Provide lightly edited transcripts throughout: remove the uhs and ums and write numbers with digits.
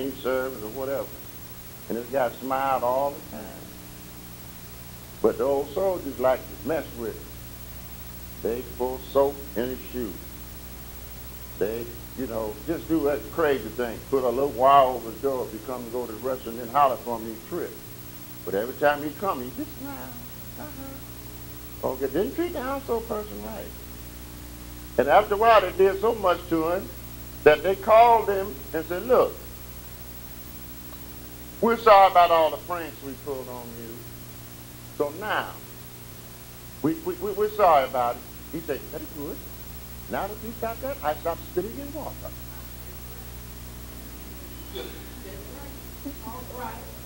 Chinese service or whatever. And this guy smiled all the time. But the old soldiers like to mess with him. They pour soap in his shoes. They, just do that crazy thing. Put a little wire over the door if you come to go to the restaurant and then holler for him, he trip. But every time he come, he just smile. Okay, didn't treat the household person right. And after a while, they did so much to him that they called him and said, look, we're sorry about all the pranks we pulled on you. So now, we're sorry about it. He said, that's good. Now that you stop that, I stop spitting in water.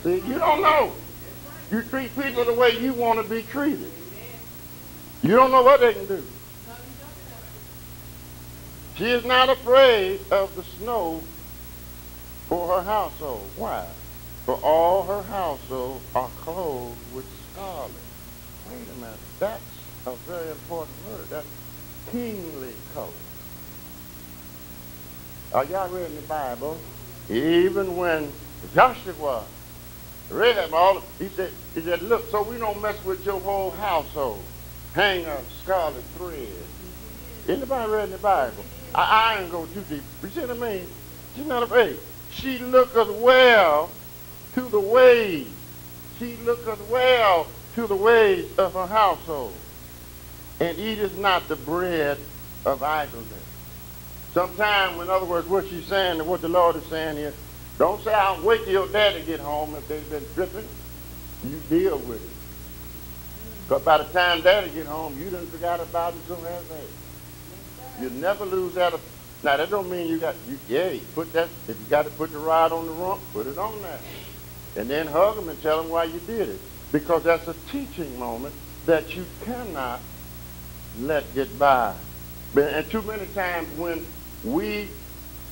See, you don't know. You treat people the way you want to be treated. You don't know what they can do. She is not afraid of the snow for her household. Why? For all her household are clothed with scarlet. Wait a minute. That's a very important word. That's kingly color. Are y'all reading the Bible? Even when Joshua read them all, he said, look, so we don't mess with your whole household. Hang a scarlet thread. Anybody reading the Bible? I ain't go too deep. You see what I mean? She's not afraid. She looketh well to the ways. She looketh well to the ways of her household. And eateth not the bread of idleness. Sometimes, in other words, what she's saying and what the Lord is saying here, don't say, I'll wait till your daddy get home if they've been tripping. You deal with it. Because by the time daddy get home, you done forgot about it so has they. You never lose that. Now, that don't mean put that, if you got to put the rod on the rump, put it on there. And then hug them and tell them why you did it. Because that's a teaching moment that you cannot let get by. And too many times when we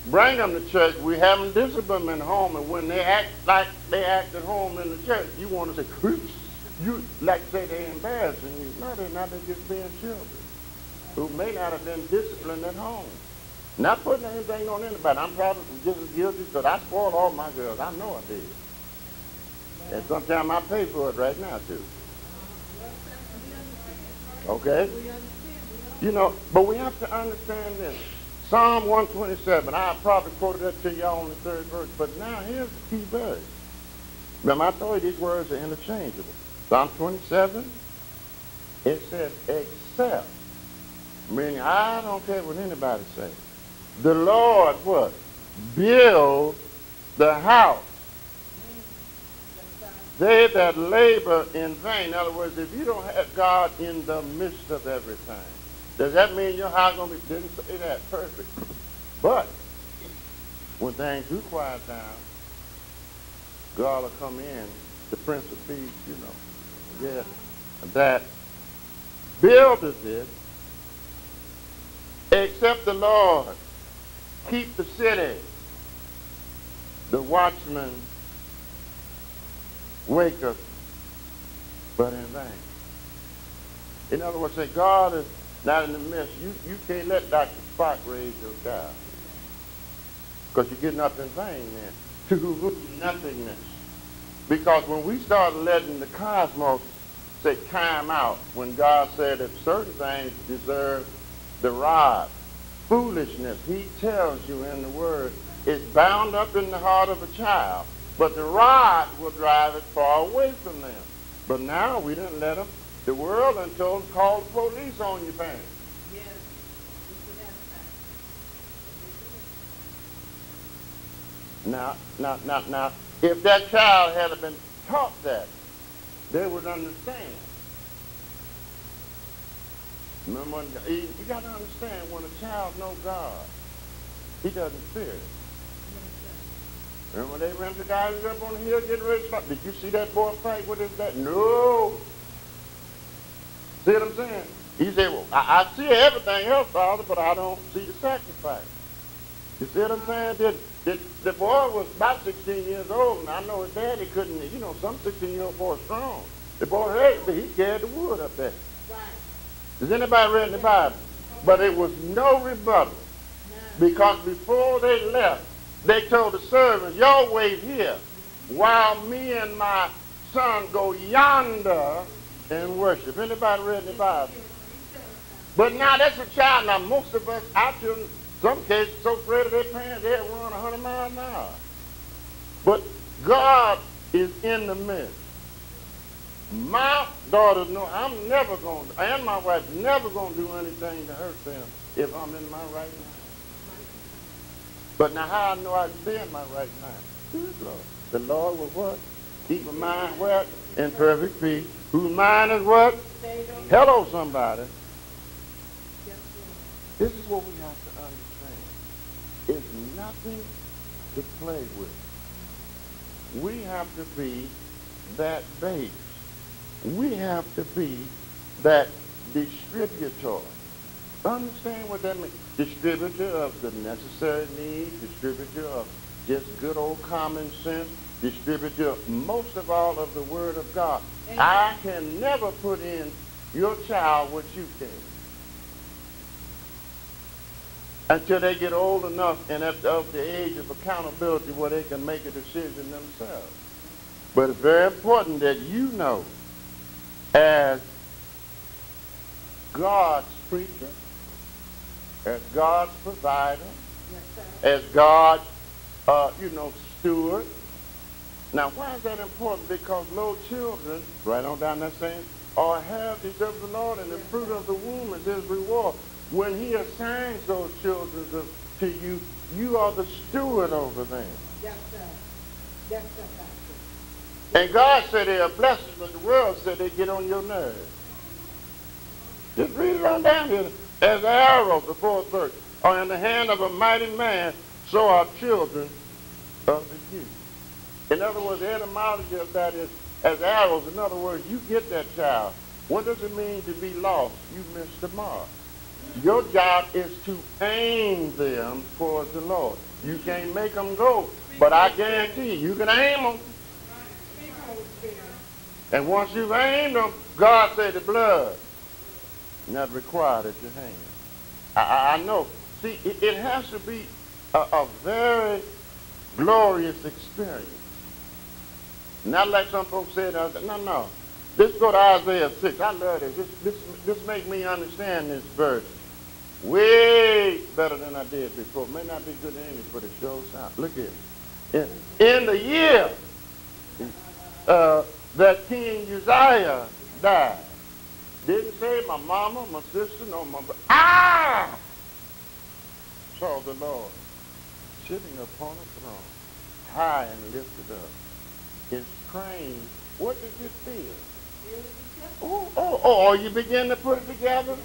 bring them to church, we have them discipline them at home, and when they act like they act at home in the church, you want to say, you like to say they're embarrassing you. No, they're not. They're just being children who may not have been disciplined at home. Not putting anything on anybody. I'm probably just as guilty because I spoiled all my girls. I know I did. And sometimes I pay for it right now, too. Okay? But we have to understand this. Psalm 127, I probably quoted that to y'all on the third verse, but now here's the key verse. Remember, I told you these words are interchangeable. Psalm 27, it says, except, meaning I don't care what anybody says. The Lord, what? Build the house. They that labor in vain. In other words, if you don't have God in the midst of everything, does that mean your house going to be, didn't say that, perfect. But when things do quiet down, God will come in, the Prince of Peace, Yeah, that buildeth it, except the Lord keep the city. The watchman waketh, but in vain. In other words, say God is not in the midst. You can't let Dr. Spock raise your child. Because you're getting up in vain then. To nothingness. Because when we start letting the cosmos say time out, when God said that certain things deserve the rod, foolishness, he tells you in the word, is bound up in the heart of a child. But the rod will drive it far away from them. But now we didn't let them. The world done told them, call the police on your parents. Yes. Now, if that child had been taught that, they would understand. Remember, you got to understand, when a child knows God, he doesn't fear it. Remember when they ran the guys up on the hill getting ready to fight? Did you see that boy fight with his dad? No. See what I'm saying? He said, well, I see everything else, Father, but I don't see the sacrifice. You see what I'm saying? The boy was about 16 years old, and I know his daddy couldn't, some 16-year-old boy strong. The boy hurt, but he carried the wood up there. Right. Has anybody read the Bible? But it was no rebuttal. Because before they left, they told the servants, y'all wait here while me and my son go yonder and worship. Anybody read the Bible? But now that's a child. Now most of us, our children, some cases, so afraid of their parents, they'll run 100 miles an hour. But God is in the midst. My daughters know I'm never going to, and my wife never going to do anything to hurt them if I'm in my right mind. But now how I know I stay in my right mind? Good Lord. The Lord will what? Keep my mind what? In perfect peace. Whose mind is what? Hello, somebody. This is what we have to understand. It's nothing to play with. We have to be that base. We have to be that distributor. Understand what that means? Distributor of the necessary needs, distributor of just good old common sense, distributor most of all of the Word of God. Amen. I can never put in your child what you can until they get old enough and at the age of accountability where they can make a decision themselves. But it's very important that you know, as God's preacher, as God's provider, as God's, steward. Now, why is that important? Because little children, right on down that saying, are heritage of the Lord, and the fruit of the womb is his reward. When he assigns those children to you, you are the steward over them. Yes, sir. Yes, sir. And God said they are blessed, but the world said they get on your nerves. Just read it on down here. As arrows, the fourth verse, are in the hand of a mighty man, so are children of the youth. In other words, the etymology of that is as arrows. In other words, you get that child. What does it mean to be lost? You missed the mark. Your job is to aim them towards the Lord. You can't make them go, but I guarantee you can aim them. And once you've aimed them, God said the blood not required at your hand. I know. See, it has to be a very glorious experience. Not like some folks said, no. Let's go to Isaiah 6. I love this. This makes me understand this verse way better than I did before. It may not be good in English, but it shows out. Look here. In the year that King Uzziah died, didn't say my mama, my sister, no, my brother. I saw the Lord sitting upon a throne, high and lifted up. His train, what did you feel? Oh, you begin to put it together?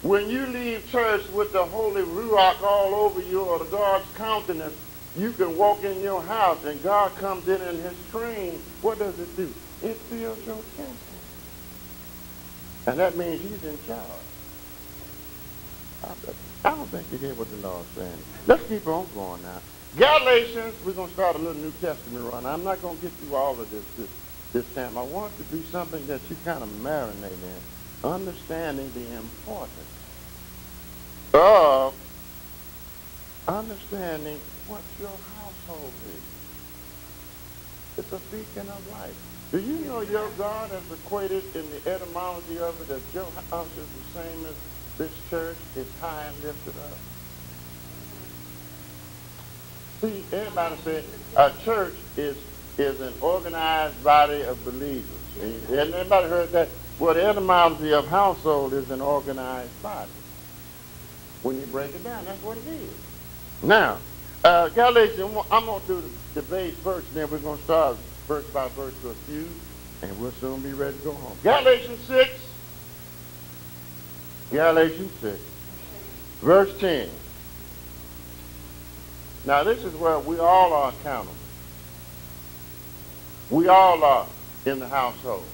When you leave church with the Holy Ruach all over you, or the God's countenance, you can walk in your house and God comes in his train. What does it do? It fills your temple. And that means he's in charge. I don't think you hear what the Lord's saying. Let's keep on going now. Galatians, we're going to start a little New Testament run. I'm not going to get through all of this time. I want it to be something that you kind of marinate in, understanding the importance of understanding what your household is. It's a beacon of light. Do you know your God has equated in the etymology of it that your house is the same as this church? It's high and lifted up. See, everybody said a church is an organized body of believers. Hasn't anybody heard that? Well, the etymology of household is an organized body. When you break it down, that's what it is. Now, Galatians, I'm going to do the base verse, and then we're going to start verse by verse to a few, and we'll soon be ready to go home. Galatians 6, verse 10. Now, this is where we all are accountable. We all are in the household.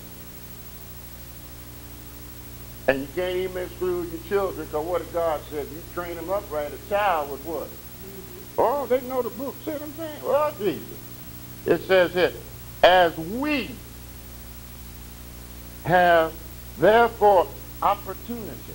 And you can't even exclude your children, because what did God say? You train them up right, a child with what? Oh, they know the book. See what I'm saying? Oh, Jesus. It says here, as we have, therefore, opportunity.